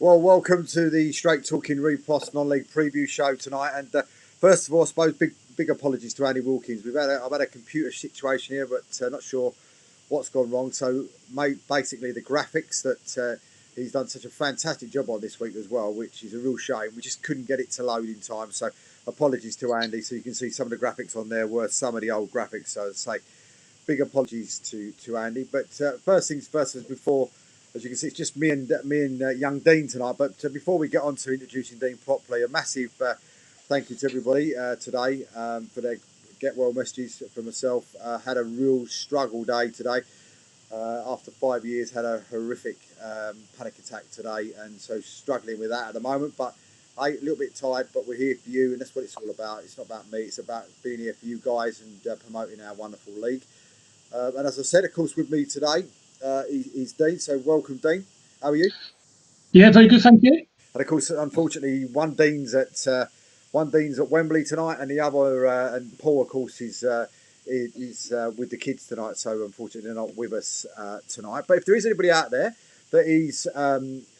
Well, welcome to the Straight Talking Reposs non-league preview show tonight. And first of all, I suppose big apologies to Andy Wilkins. I've had a computer situation here, but not sure what's gone wrong. So, basically, the graphics that he's done such a fantastic job on this week as well, which is a real shame. We just couldn't get it to load in time. So, apologies to Andy. So you can see some of the graphics on there were some of the old graphics. So, as I say, big apologies to Andy. But first things first, as you can see, it's just me and young Dean tonight. But before we get on to introducing Dean properly, a massive thank you to everybody today for their get well messages for myself. Had a real struggle day today. After 5 years, had a horrific panic attack today, and so struggling with that at the moment. But a little bit tired, but we're here for you, and that's what it's all about. It's not about me. It's about being here for you guys and promoting our wonderful league. And as I said, of course, with me today is Dean. So welcome, Dean. How are you? Yeah, very good, thank you. And of course, unfortunately, one Dean's at Wembley tonight, and the other, and Paul, of course, is with the kids tonight. So unfortunately, they're not with us tonight. But if there is anybody out there that is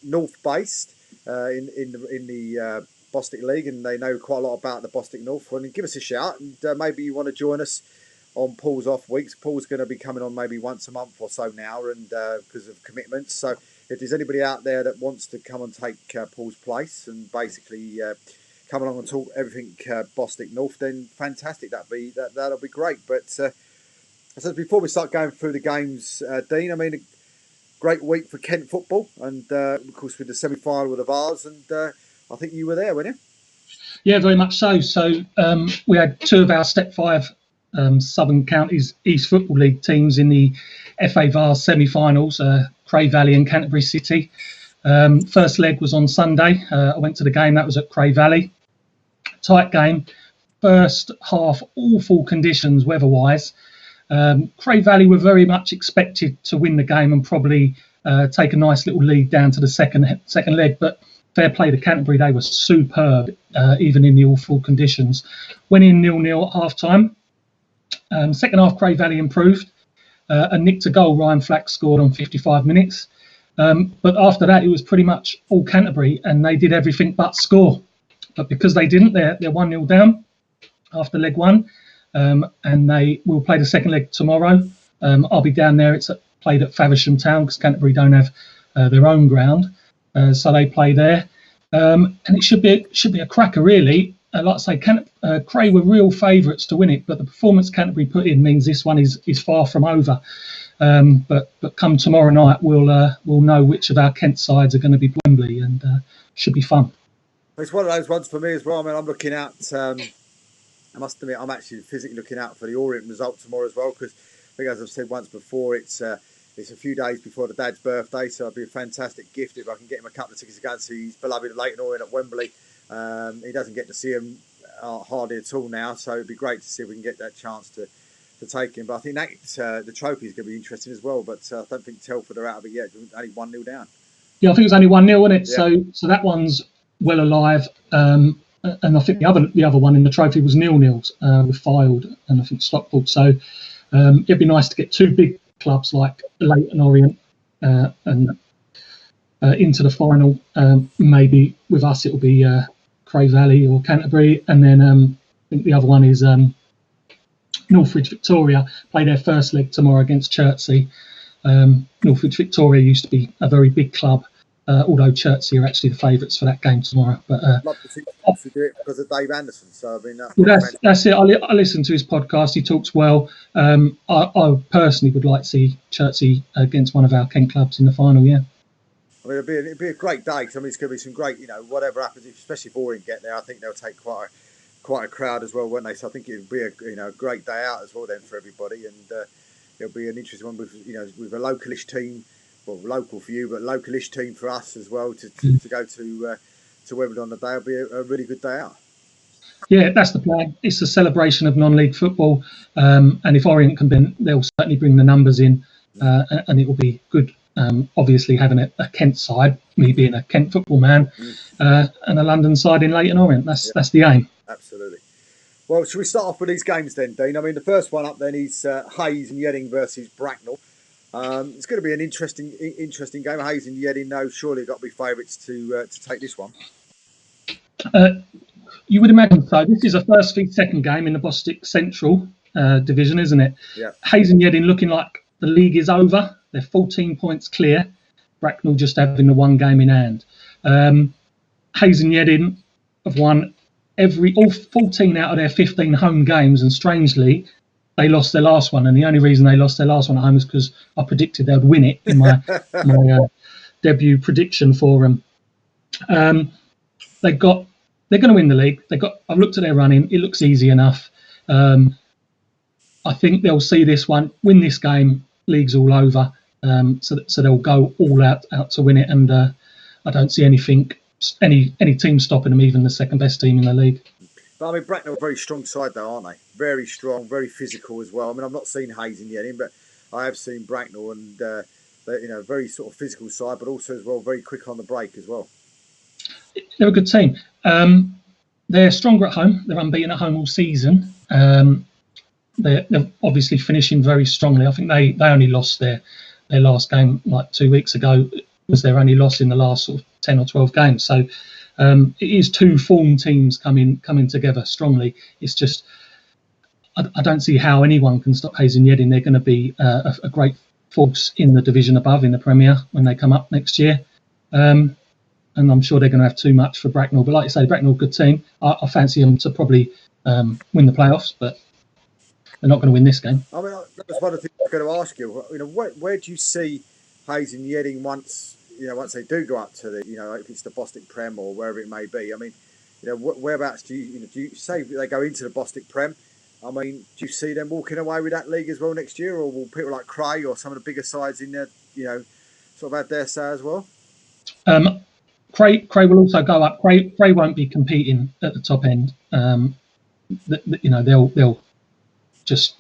North based in the Bostik League, and they know quite a lot about the Bostik North, well, give us a shout, and maybe you want to join us on Paul's off weeks. Paul's going to be coming on maybe once a month or so now, and because of commitments. So if there's anybody out there that wants to come and take Paul's place and basically come along and talk everything Bostik North, then fantastic. That'll be great. But I said before we start going through the games, Dean, I mean, a great week for Kent football, and of course with the semi-final with the Vars, and I think you were there, weren't you? Yeah, very much so. So we had two of our Step 5 Southern Counties East Football League teams in the FA Vars semi-finals, Cray Valley and Canterbury City. First leg was on Sunday. I went to the game. That was at Cray Valley. Tight game. First half, awful conditions weather-wise. Cray Valley were very much expected to win the game and probably take a nice little lead down to the second leg. But fair play to Canterbury. They were superb, even in the awful conditions. Went in 0-0 at half-time. Second half, Cray Valley improved. A nick to goal, Ryan Flack scored on 55 minutes. But after that, it was pretty much all Canterbury, and they did everything but score. But because they didn't, they're 1-0 down after leg one, and they will play the second leg tomorrow. I'll be down there. It's played at Faversham Town because Canterbury don't have their own ground, so they play there. And it should be a cracker, really. Like I say, Cray were real favourites to win it, but the performance Canterbury put in means this one is far from over. But come tomorrow night, we'll know which of our Kent sides are going to be Wembley, and should be fun. It's one of those ones for me as well. I mean, I'm looking out. I must admit, I'm actually physically looking out for the Orient result tomorrow as well, because I think, as I've said once before, it's a few days before the dad's birthday, so it'd be a fantastic gift if I can get him a couple of tickets to go and see his beloved Leighton Orient at Wembley. He doesn't get to see him hardly at all now, so it'd be great to see if we can get that chance to take him. But I think that the trophy is going to be interesting as well. But I don't think Telford are out of it yet. Only 1-0 down. Yeah, I think it's only 1-0, wasn't it? Yeah. So that one's well alive. And I think the other one in the trophy was 0-0 with Fylde and I think Stockport. So it'd be nice to get two big clubs like Leighton Orient and into the final. Maybe with us it'll be Cray Valley or Canterbury, and then I think the other one is Northridge Victoria play their first leg tomorrow against Chertsey. Northridge Victoria used to be a very big club, although Chertsey are actually the favourites for that game tomorrow. But I'd love to see to do it because of Dave Anderson. So I mean, that's it. I listen to his podcast. He talks well. I personally would like to see Chertsey against one of our Kent clubs in the final. Yeah. I mean, it'd be a great day. Cause, I mean, it's going to be some great, whatever happens, especially if Orient get there. I think they'll take quite a crowd as well, won't they? So I think it'd be a great day out as well then for everybody, and it'll be an interesting one with with a localish team, well, local for you, but localish team for us as well to go to Wembley on the day. It'll be a really good day out. Yeah, that's the plan. It's a celebration of non-league football, and if Orient can win, they'll certainly bring the numbers in, and it will be good. Obviously having a Kent side, me being a Kent football man, and a London side in Leighton Orient. That's the aim. Absolutely. Well, should we start off with these games then, Dean? I mean, the first one up then is Hayes and Yedding versus Bracknell. It's going to be an interesting game. Hayes and Yedding, no, surely got to be favourites to take this one. You would imagine so. This is a first v second game in the Bostik Central division, isn't it? Yeah. Hayes and Yedding looking like the league is over. They're 14 points clear. Bracknell just having the one game in hand. Hayes and Yedding have won all 14 out of their 15 home games, and strangely, they lost their last one. And the only reason they lost their last one at home is because I predicted they'd win it in my debut prediction for them. They're going to win the league. I've looked at their running. It looks easy enough. I think they'll see this one, win this game. League's all over. So they'll go all out to win it. And I don't see any team stopping them, even the second best team in the league. But I mean, Bracknell are a very strong side, though, aren't they? Very strong, very physical as well. I mean, I've not seen Hayes and Yedding, but I have seen Bracknell, and they're, very sort of physical side, but also as well very quick on the break as well. They're a good team. They're stronger at home. They're unbeaten at home all season. They're obviously finishing very strongly. I think they only lost their last game like 2 weeks ago. It was their only loss in the last sort of 10 or 12 games. So it is two form teams coming together strongly. It's just I don't see how anyone can stop Hayes and Yedding. They're going to be a great force in the division above in the Premier when they come up next year. And I'm sure they're going to have too much for Bracknell. But like you say, Bracknell, good team. I fancy them to probably win the playoffs, but they're not going to win this game. I mean, that was one of the things I was going to ask you. Where do you see Hayes and Yedding once they do go up to the, if it's the Bostik Prem or wherever it may be? I mean, whereabouts do you say they go into the Bostik Prem? I mean, do you see them walking away with that league as well next year, or will people like Cray or some of the bigger sides in there, sort of have their say as well? Cray will also go up. Cray won't be competing at the top end. They'll just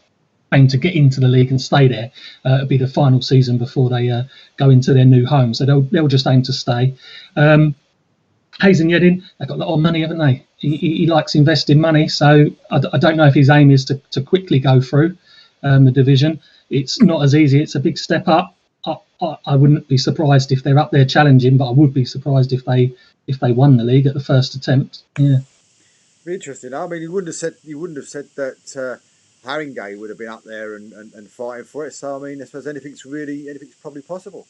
aim to get into the league and stay there. It'll be the final season before they go into their new home. So they'll just aim to stay. Hayes and Yedding, they've got a lot of money, haven't they? He likes investing money. So I don't know if his aim is to quickly go through the division. It's not as easy. It's a big step up. I wouldn't be surprised if they're up there challenging, but I would be surprised if they won the league at the first attempt. Yeah, be interesting. I mean, you wouldn't have said that Haringey would have been up there and fighting for it. So I mean, I suppose anything's probably possible.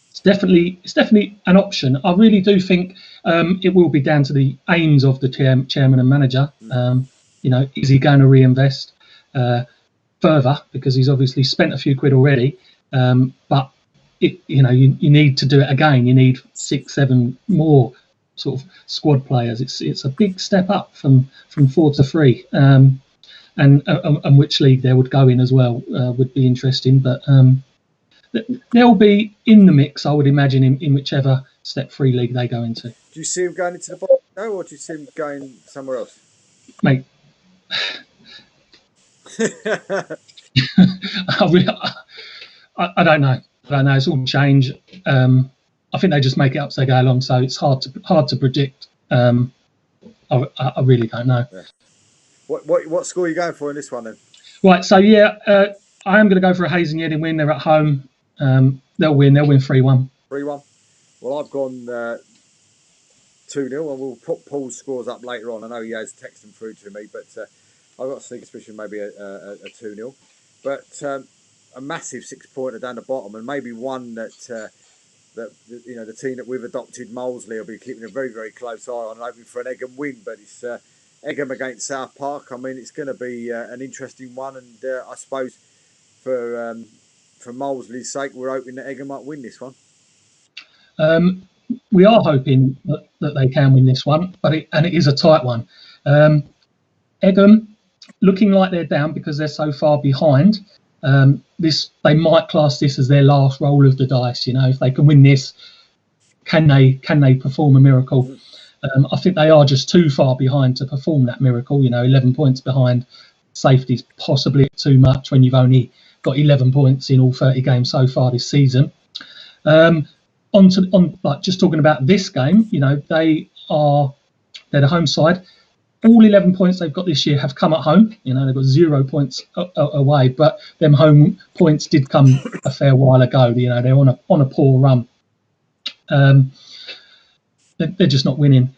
It's definitely an option. I really do think it will be down to the aims of the chairman and manager. Is he going to reinvest further, because he's obviously spent a few quid already? But you need to do it again. You need 6-7 more sort of squad players. It's a big step up from 4 to 3. And which league they would go in as well would be interesting. But they'll be in the mix, I would imagine, in whichever Step 3 league they go into. Do you see them going into the bottom now, or do you see them going somewhere else? Mate, I don't know. It's all change. I think they just make it up as they go along, so it's hard to predict. I really don't know. Yeah. What score are you going for in this one then? Right, so I am going to go for a Hayes and Yedding win. They're at home. They'll win 3-1. 3-1. Well, I've gone 2-0, and we'll put Paul's scores up later on. I know he has texted them through to me, but I've got a sneaky suspicion maybe a 2-0. But a massive 6-pointer down the bottom, and maybe one that the team that we've adopted, Molesley, will be keeping a very, very close eye on, and hoping for an Egham win. But it's Egham against South Park. I mean, it's going to be an interesting one, and I suppose for Molesley's sake, we're hoping that Egham might win this one. We are hoping that they can win this one, but it is a tight one. Egham looking like they're down because they're so far behind. They might class this as their last roll of the dice. If they can win this, can they perform a miracle? I think they are just too far behind to perform that miracle. 11 points behind. Safety's possibly too much when you've only got 11 points in all 30 games so far this season. Just talking about this game, they're the home side. all 11 points they've got this year have come at home. You know, they've got 0 points away, but them home points did come a fair while ago. You know, they're on a poor run. They're just not winning.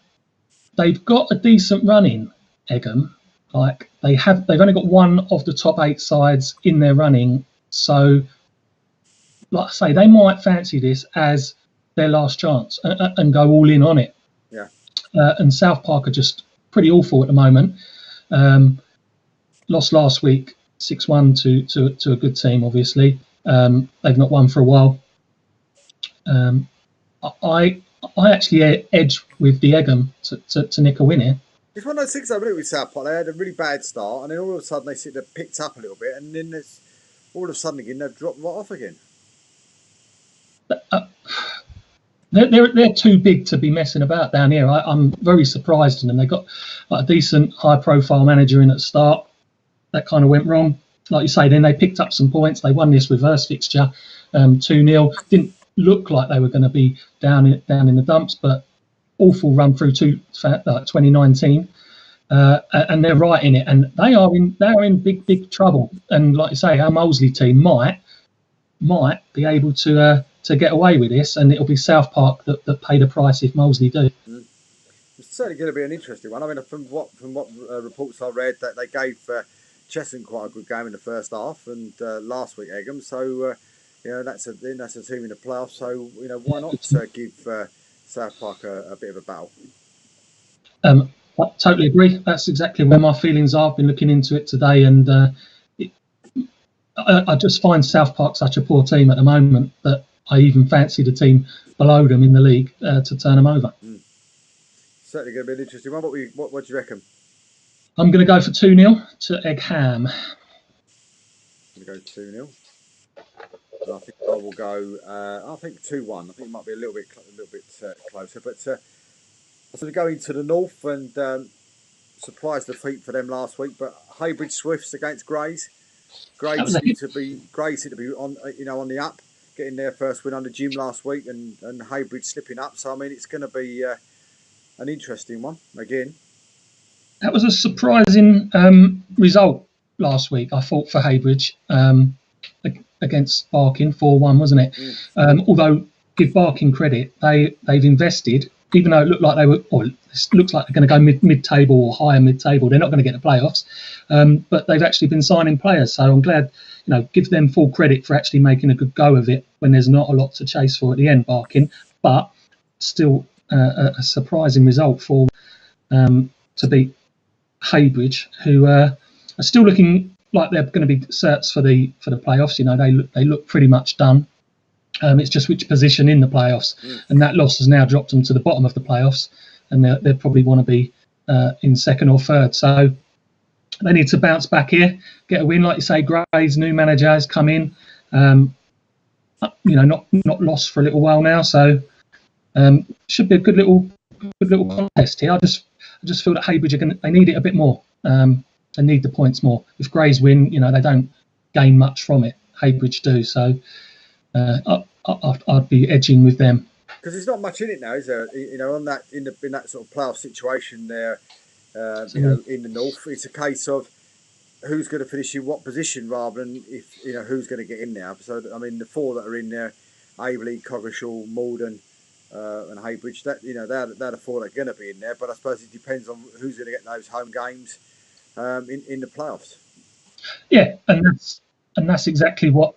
They've got a decent run in Egham. Like they've only got one of the top 8 sides in their running. So, like I say, they might fancy this as their last chance and go all in on it. Yeah. And South Park are just pretty awful at the moment. Lost last week 6-1 to a good team, obviously. They've not won for a while. I actually edge with the Egham to nick a win here. It's one of those things I believe with South Park. They had a really bad start, and then all of a sudden they seem to have picked up a little bit, and then there's all of a sudden again they've dropped right off again. They're too big to be messing about down here. I'm very surprised in them. They got like a decent high-profile manager in at the start. That kind of went wrong. Like you say, then they picked up some points. They won this reverse fixture 2-0. Didn't look like they were going to be down in the dumps, but awful run through to 2019. And they're right in it. And they are in big trouble. And like you say, our Moseley team might be able to get away with this, and it'll be South Park that pay the price if Moseley do. It's certainly going to be an interesting one. I mean, from what reports I read, that they gave Chesson quite a good game in the first half, and last week Egham. So you know that's a team in the playoffs. So you know why not give South Park a bit of a battle. I totally agree. That's exactly where my feelings are. I've been looking into it today, and I just find South Park such a poor team at the moment that I even fancy the team below them in the league to turn them over. Certainly going to be an interesting one. What do you reckon? I'm going to go for 2-0 to Egham. I'm going to go 2-0. And I think I will go. I think 2-1. I think it might be a little bit closer. But so we're going to the north, and surprise defeat for them last week. But Haybridge Swifts against Grays. Grays seem to be on the up, getting their first win under Jim last week, and Haybridge slipping up. So I mean, it's going to be an interesting one again. That was a surprising result last week, I thought, for Haybridge against Barking, 4-1, wasn't it? Although, give Barking credit, they've invested, even though it looked like they were, or it looks like they're going to go mid-table or higher mid-table. They're not going to get the playoffs, but they've actually been signing players. So I'm glad, give them full credit for actually making a good go of it when there's not a lot to chase for at the end, Barking. But still a surprising result for to beat Haybridge, who are still looking like they're going to be certs for the playoffs. They look pretty much done. It's just which position in the playoffs, and that loss has now dropped them to the bottom of the playoffs, and they probably want to be in second or third. So they need to bounce back here, get a win. Like you say, Gray's new manager has come in. Not lost for a little while now, so should be a good little contest here. I just feel that Haybridge they need it a bit more. They need the points more. If Grays win, they don't gain much from it. Haybridge do. So I'd be edging with them. Because there's not much in it now, is there? On that in that sort of playoff situation there, in the north, it's a case of who's going to finish in what position rather than who's going to get in there. So I mean, the 4 that are in there, Aveley, Coggeshall, Malden, and Haybridge. That they're the 4 that are going to be in there. But I suppose it depends on who's going to get those home games in the playoffs. Yeah, and that's exactly what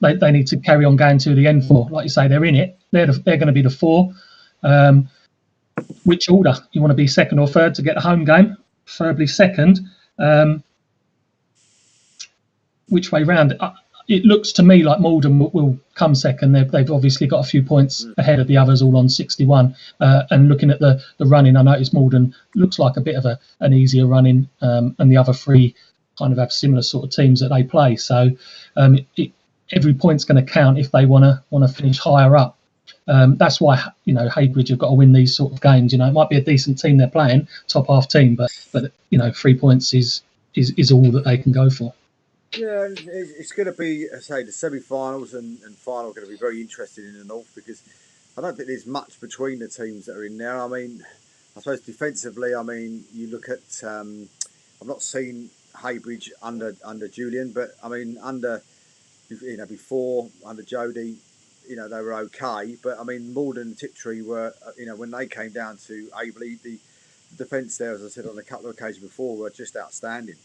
they need to carry on going to the end for. Like you say, they're in it. They're going to be the 4. Which order? You want to be second or third to get a home game? Preferably second. Which way round? It looks to me like Malden will come second. They've obviously got a few points ahead of the others, all on 61. And looking at the running, I noticed Malden looks like a bit of an easier running, and the other 3 kind of have similar sort of teams that they play. So every point's going to count if they want to finish higher up. That's why Haybridge have got to win these sort of games. It might be a decent team they're playing, top half team, but 3 points is all that they can go for. Yeah, it's going to be, I say, the semi-finals and final are going to be very interesting in the north, because I don't think there's much between the teams that are in there. I mean, I suppose defensively, I mean, you look at. I've not seen Haybridge under Julian, but I mean before under Jody, they were okay. But I mean Malden and Tiptree were when they came down to Abley, the defence there, as I said on a couple of occasions before, were just outstanding.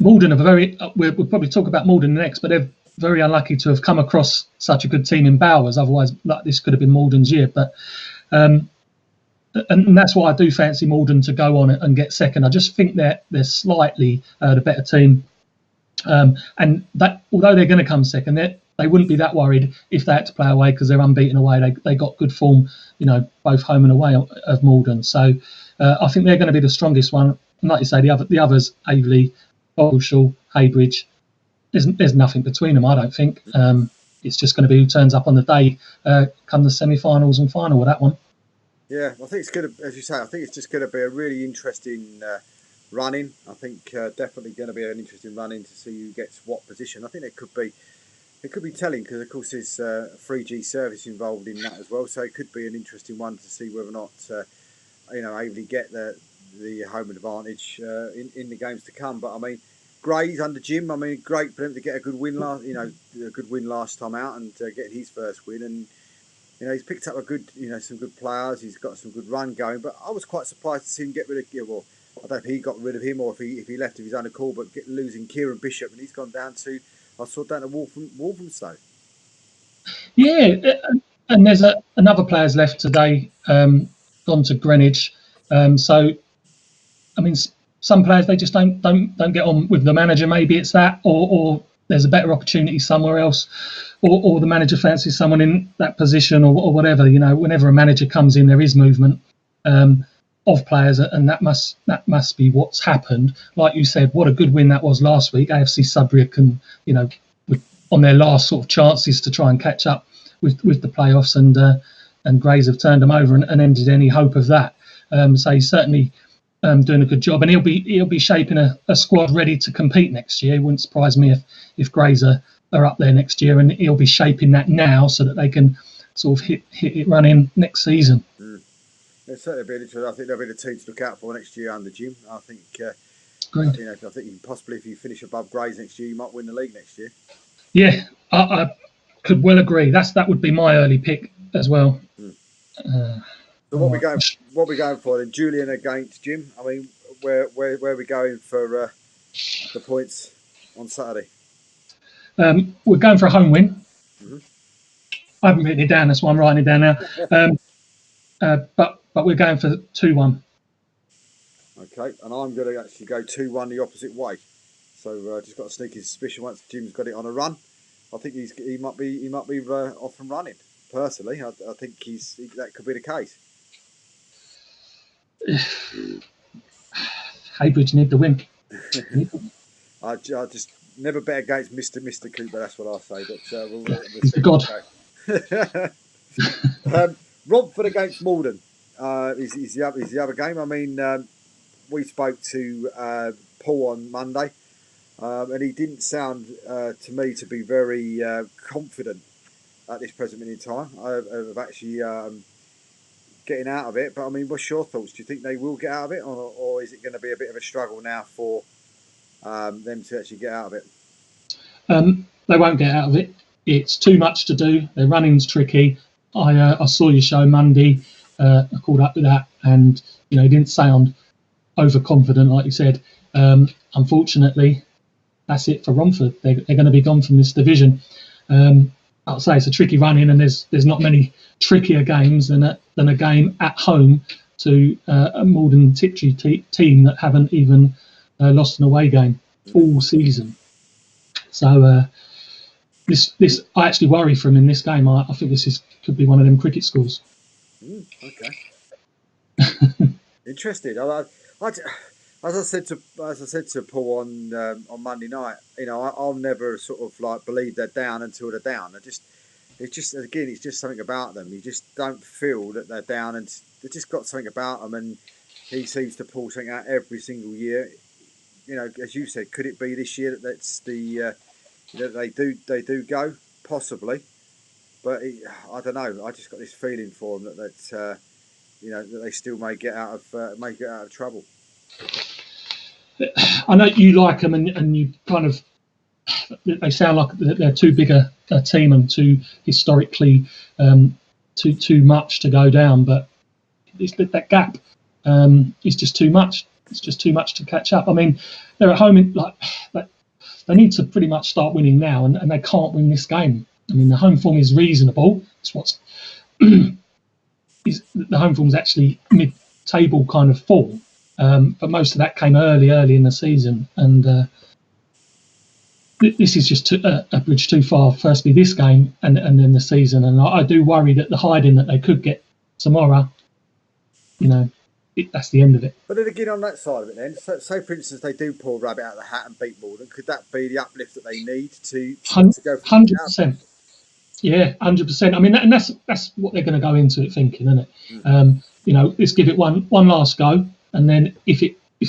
Malden are very. We'll probably talk about Malden next, but they're very unlucky to have come across such a good team in Bowers. Otherwise, this could have been Malden's year. But and that's why I do fancy Malden to go on and get second. I just think they're slightly the better team, and that although they're going to come second, they wouldn't be that worried if they had to play away because they're unbeaten away. They got good form, both home and away of Malden. So I think they're going to be the strongest one. And like you say, the others, Aveley, Boggleshall, Haybridge, there's nothing between them. I don't think. It's just going to be who turns up on the day come the semi-finals and final with that one. Yeah, I think it's going to, as you say, I think it's just going to be a really interesting run-in. I think definitely going to be an interesting run-in to see who gets what position. I think it could be telling because, of course, there's a 3G service involved in that as well. So it could be an interesting one to see whether or not, Aveley get the home advantage in the games to come. But I mean, Gray's under Jim. I mean, great for him to get a good win last time out and get his first win. And he's picked up some good players. He's got some good run going. But I was quite surprised to see him get rid of. Well, I don't know if he got rid of him or if he left of his own accord. But losing Kieran Bishop, and he's gone down to Walthamstow. Yeah, and there's another player's left today, gone to Greenwich. So, I mean, some players they just don't get on with the manager. Maybe it's that, or there's a better opportunity somewhere else, or the manager fancies someone in that position, or whatever. Whenever a manager comes in, there is movement of players, and that must be what's happened. Like you said, what a good win that was last week. AFC Sudbury can, on their last sort of chances to try and catch up with the playoffs, and Grays have turned them over and ended any hope of that. So he's certainly doing a good job, and he'll be shaping a squad ready to compete next year. It wouldn't surprise me if Grays are up there next year, and he'll be shaping that now so that they can sort of hit it running next season. It'll certainly be interesting. I think they'll be the team to look out for next year under Jim. I think I think possibly if you finish above Grays next year, you might win the league next year. Yeah, I could well agree. That would be my early pick as well. So what we going for then? Julian against Jim. I mean, where are we going for the points on Saturday? We're going for a home win. Mm-hmm. I haven't written it down. That's why I'm writing it down now. But we're going for 2-1. Okay, and I'm going to actually go 2-1 the opposite way. So just got a sneaky suspicion once Jim's got it on a run, I think he might be off and running. Personally, I think that could be the case. Haybridge need to win. I just never bet against Mr. Cooper. That's what I say. But we'll Mr. God. Romford against Malden is the other game. I mean, we spoke to Paul on Monday, and he didn't sound to me to be very confident at this present minute in time of actually getting out of it. But I mean, what's your thoughts? Do you think they will get out of it, or is it going to be a bit of a struggle now for them to actually get out of it? They won't get out of it. It's too much to do. Their running's tricky. I saw your show Monday. I called up with that, and it didn't sound overconfident, like you said. Unfortunately, that's it for Romford. They're going to be gone from this division. I'll say it's a tricky run-in, and there's not many trickier games than a game at home to a Malden Tiptree team that haven't even lost an away game all season. So this I actually worry for him in this game. I think this could be one of them cricket scores. Okay. Interesting. As I said to Paul on Monday night, I'll never sort of like believe they're down until they're down. It's just something about them. You just don't feel that they're down, and they've just got something about them. And he seems to pull something out every single year. As you said, could it be this year that's the they do go possibly, but I don't know. I just got this feeling for them that that they still may get out of trouble. I know you like them, and you kind of, they sound like they're too big a team and too historically too much to go down, but that gap is just too much. It's just too much to catch up. I mean, they're at home they need to pretty much start winning now, and they can't win this game. I mean, the home form is reasonable. It's what's the home form is actually mid-table kind of form, but most of that came early in the season, and this is just a bridge too far. Firstly, this game, and then the season, and I do worry that the hiding that they could get tomorrow, that's the end of it. But then again, on that side of it, then, say for instance they do pull a rabbit out of the hat and beat Malden, could that be the uplift that they need to go? 100%. Yeah, 100%. I mean, and that's what they're going to go into it thinking, isn't it? Let's give it one last go, and then if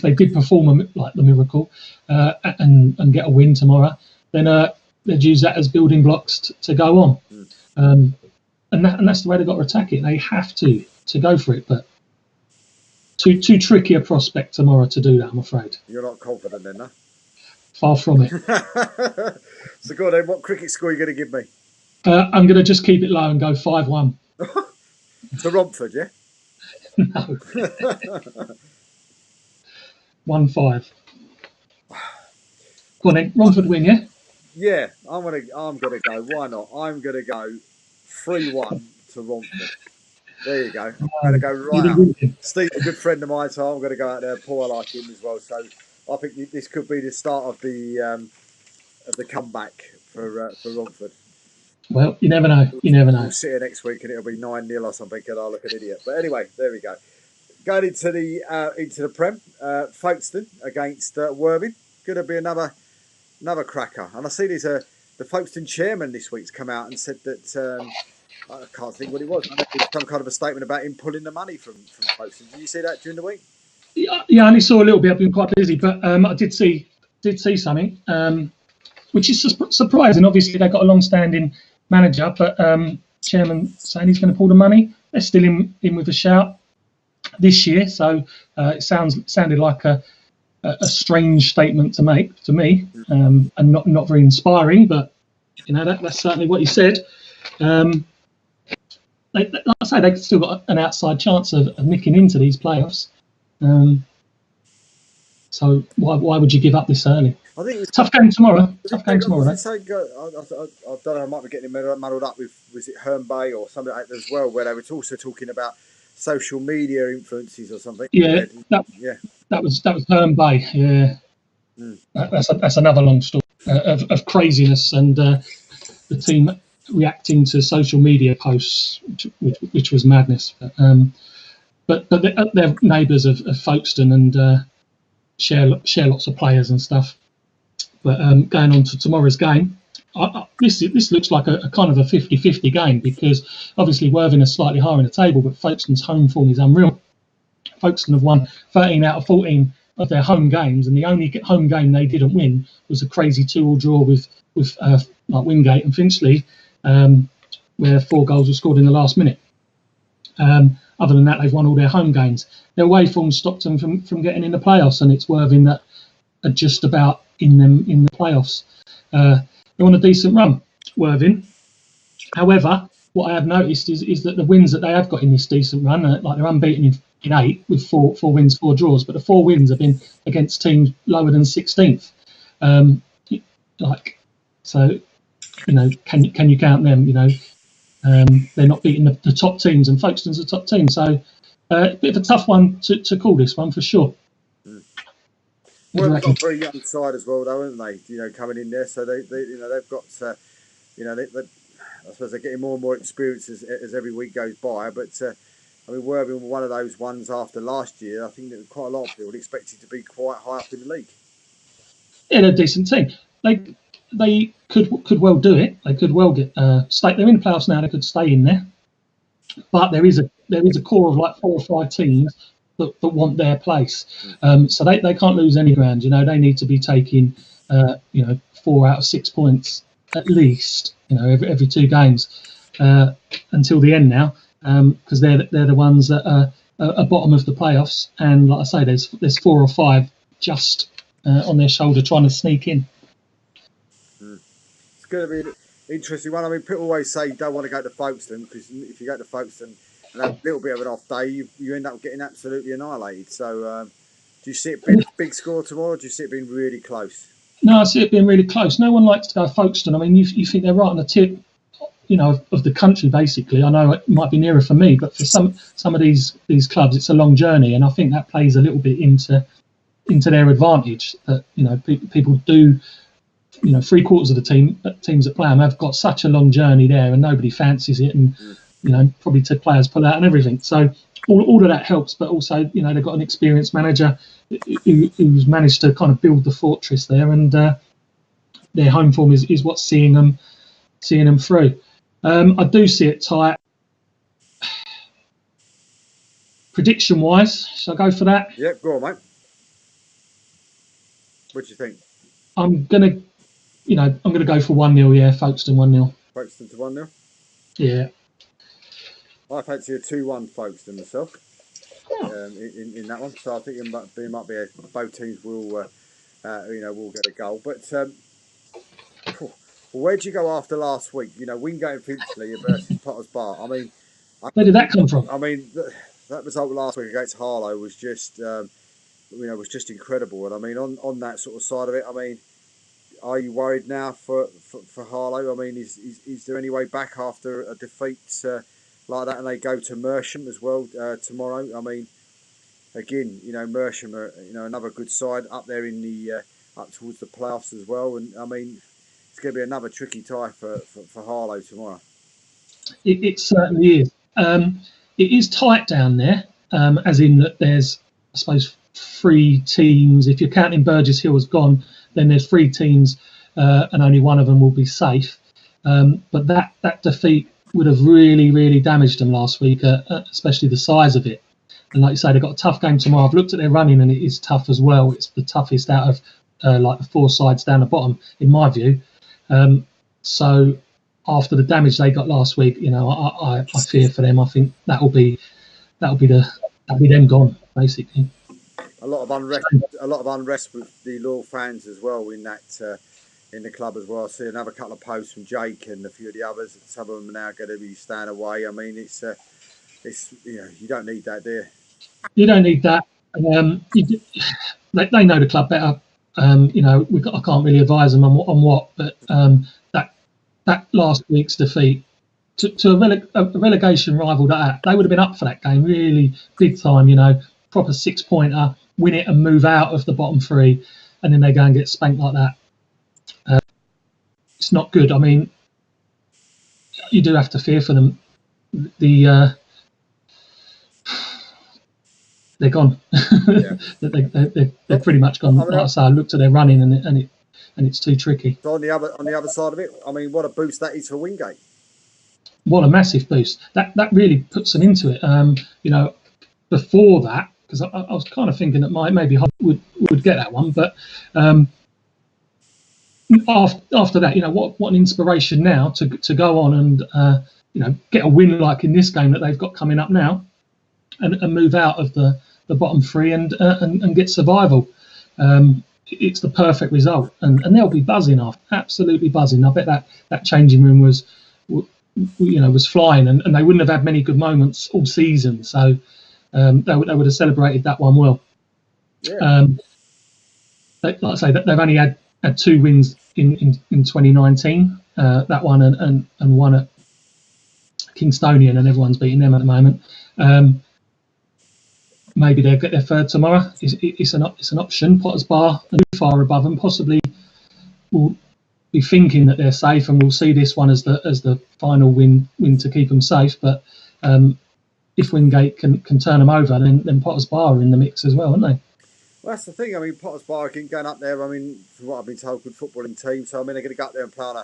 they did perform like the miracle and get a win tomorrow, then they'd use that as building blocks to go on. And that's the way they've got to attack it. They have to go for it, but too tricky a prospect tomorrow to do that, I'm afraid. You're not confident then, no? Far from it. So go on then, what cricket score are you going to give me? I'm going to just keep it low and go 5-1. To Romford, yeah? No. 1-5. Go on then, Romford win, yeah? Yeah, I'm gonna go. Why not? I'm gonna go 3-1 to Romford. There you go. I'm gonna go right up. Steve's a good friend of mine, so I'm gonna go out there. Paul, I like him as well. So I think this could be the start of the comeback for Romford. Well, you never know. We'll sit here next week and it'll be 9-0 or something, and I'll look an idiot. But anyway, there we go. Going into the Prem, Folkestone against Worthing. Going to be another cracker. And I see there's the Folkestone chairman this week's come out and said that I can't think what it was. I know there was some kind of a statement about him pulling the money from Folkestone. Did you see that during the week? Yeah, I only saw a little bit. I've been quite busy, but I did see something, which is surprising. Obviously, they've got a long-standing manager, but chairman saying he's going to pull the money. They're still in with a shout this year, so it sounded like a strange statement to make to me, and not very inspiring. But that's certainly what he said. Like I say, they've still got an outside chance of nicking into these playoffs. So why would you give up this early? I think it's tough game tomorrow. I don't know. I might be getting muddled up with, was it Herne Bay or something like that as well, where they were also talking about social media influences or something. Yeah, that was Herne Bay. Yeah, that's another long story of craziness and the team reacting to social media posts, which was madness. But they're neighbours of Folkestone and share lots of players and stuff. But going on to tomorrow's game, this looks like a kind of a 50-50 game, because obviously Worthing is slightly higher in the table, but Folkestone's home form is unreal. Folkestone have won 13 out of 14 of their home games, and the only home game they didn't win was a crazy 2-2 draw with Wingate and Finchley, where 4 goals were scored in the last minute. Other than that, they've won all their home games. Their away form stopped them from getting in the playoffs, and it's Worthing that are just about in the playoffs. They're on a decent run, Worthing. However, what I have noticed is that the wins that they have got in this decent run, like they're unbeaten in 8 with 4 wins, 4 draws, but the 4 wins have been against teams lower than 16th. So, can you count them? They're not beating the top teams, and Folkestone's a top team. So, a bit of a tough one to call this one for sure. Well, they've got a very young side as well, though, haven't they? Coming in there, so they've got, I suppose they're getting more and more experience as every week goes by. But Worthing were one of those ones after last year. I think that quite a lot of people expected to be quite high up in the league. Yeah, they're a decent team. They could well do it. They could well get stay. They're in the playoffs now. They could stay in there, but there is a core of like 4 or 5 teams that want their place. So they can't lose any ground. They need to be taking 4 out of 6 points at least. Every 2 games. until the end now, because they're the ones that are bottom of the playoffs. And like I say, there's 4 or 5 just on their shoulder trying to sneak in. It's going to be an interesting one. I mean, people always say you don't want to go to Folkestone, because if you go to Folkestone and have a little bit of an off day, you end up getting absolutely annihilated. So, do you see it big score tomorrow, or do you see it being really close? No, I see it being really close. No one likes to go Folkestone. I mean, you think they're right on the tip, of the country, basically. I know it might be nearer for me, but for some of these clubs, it's a long journey, and I think that plays a little bit into their advantage. That people do. 3/4 of the teams that play them have got such a long journey there, and nobody fancies it, and probably players pull out and everything. So all of that helps, but also they've got an experienced manager who's managed to kind of build the fortress there, and their home form is what's seeing them through. I do see it tight. Prediction wise, shall I go for that? Yeah, go on, mate. What do you think? I'm gonna go for 1-0. Yeah, Folkestone 1-0. Folkestone to 1-0. Yeah. I fancy a 2-1 Folkestone myself. In that one, so I think it might be both teams will will get a goal. But where do you go after last week? Wingate and Finchley versus Potters Bar. I mean, where did that come from? I mean, that result last week against Harlow was just was just incredible. And I mean, on that sort of side of it, I mean, are you worried now for Harlow? I mean, is there any way back after a defeat like that, and they go to Mersham as well tomorrow? I mean, again, Mersham are another good side up there in the up towards the playoffs as well, and I mean, it's going to be another tricky tie for Harlow tomorrow. It certainly is. It is tight down there, as in that there's, I suppose, 3 teams. If you're counting Burgess Hill as gone, then there's 3 teams, and only one of them will be safe. But that defeat would have really, really damaged them last week, especially the size of it. And like you say, they've got a tough game tomorrow. I've looked at their running, and it is tough as well. It's the toughest out of like the 4 sides down the bottom, in my view. So after the damage they got last week, I fear for them. I think that'll be them gone, basically. A lot of unrest with the loyal fans as well in that in the club as well. I see another couple of posts from Jake and a few of the others. Some of them are now going to be staying away. I mean, it's you don't need that, do you? You don't need that. They know the club better. I can't really advise them on what, but that last week's defeat to a relegation rival, that they would have been up for that game really big time. Proper 6-pointer, win it and move out of the bottom 3, and then they go and get spanked like that. It's not good. I mean, you do have to fear for them. They're gone. Yeah. they're pretty much gone. Like I say, I looked at their running, and it's too tricky. So on the other side of it, I mean, what a boost that is for Wingate. What a massive boost. That really puts them into it. Before that, because I was kind of thinking that maybe would get that one, but after that, what an inspiration now to go on and get a win like in this game that they've got coming up now, and move out of the bottom 3 and get survival. It's the perfect result, and they'll be buzzing after, absolutely buzzing. I bet that changing room was flying, and they wouldn't have had many good moments all season. So they would have celebrated that one well. Yeah. Like I say, they've only had 2 wins in 2019. That one and one at Kingstonian, and everyone's beating them at the moment. Maybe they'll get their 3rd tomorrow. It's an option. Potters Bar are too far above them. Possibly will be thinking that they're safe, and we'll see this one as the final win to keep them safe. But if Wingate can turn them over, then Potters Bar are in the mix as well, aren't they? Well, that's the thing. I mean, Potters Bar again going up there. I mean, from what I've been told, good footballing team. So I mean, they're going to go up there and play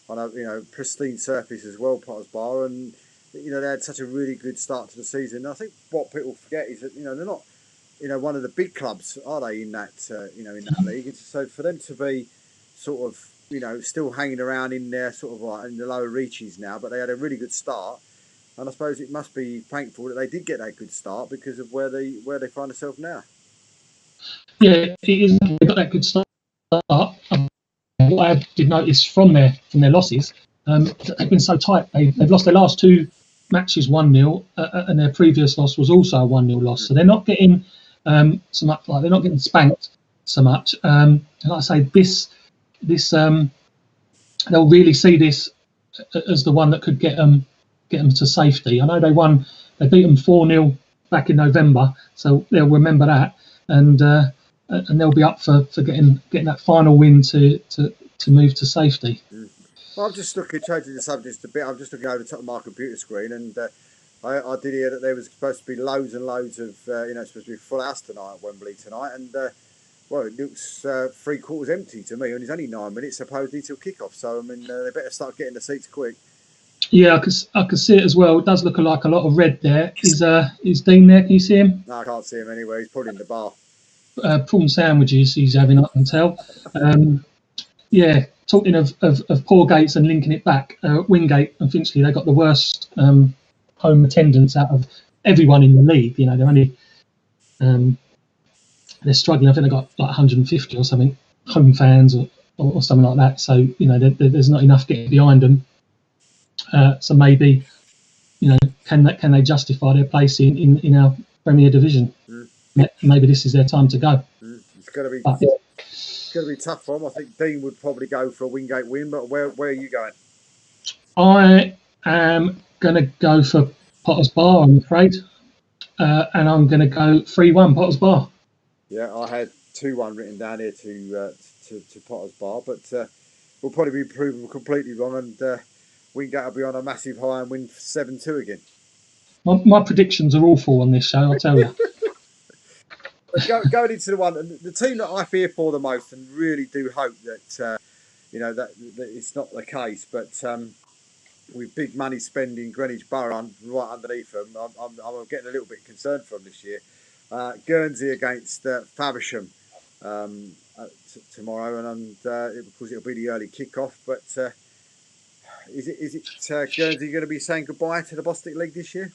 on a pristine surface as well, Potters Bar, and they had such a really good start to the season. And I think what people forget is that they're not one of the big clubs, are they, in that in that league? So for them to be sort of still hanging around in there, sort of like in the lower reaches now. But they had a really good start, and I suppose it must be thankful that they did get that good start because of where they find themselves now. Yeah, it is. They got that good start. What I did notice from their losses, they've been so tight. They've lost their last two matches 1-0, and their previous loss was also a 1-0 loss. So they're not getting so much, like they're not getting spanked so much. And like I say, this they'll really see this as the one that could get them to safety. I know they beat them 4-0 back in November, so they'll remember that, and they'll be up for getting that final win to move to safety. Well, I'm just looking, changing the subject a bit. I'm just looking over the top of my computer screen, and I did hear that there was supposed to be loads and loads of, supposed to be full house tonight at Wembley tonight, and well, it looks 3/4 empty to me, and it's only 9 minutes supposedly till kick-off. So I mean, they better start getting the seats quick. Yeah, I could see it as well. It does look like a lot of red there. Is Dean there? Can you see him? No, I can't see him anywhere. He's probably in the bar. Prawn sandwiches he's having, I can tell. Yeah, talking of poor gates and linking it back, Wingate and Finchley, they got the worst home attendance out of everyone in the league. They're only they're struggling. I think they got like 150 or something home fans or something like that. So there's not enough getting behind them. So maybe can they justify their place in our Premier Division? Maybe this is their time to go. It's going to be it's going to be tough for them. I think Dean would probably go for a Wingate win, but where are you going? I am going to go for Potters Bar, I'm afraid, and I'm going to go 3-1 Potters Bar. Yeah, I had 2-1 written down here to Potters Bar, but we'll probably be proven completely wrong, and Wingate will be on a massive high and win 7-2 again. My predictions are awful on this show, I'll tell you. Going into the team that I fear for the most, and really do hope that that it's not the case, but with big money spending Greenwich Borough right underneath them, I'm getting a little bit concerned for them this year. Guernsey against Faversham tomorrow, and of course it'll be the early kick-off. But is it Guernsey going to be saying goodbye to the Bostik League this year?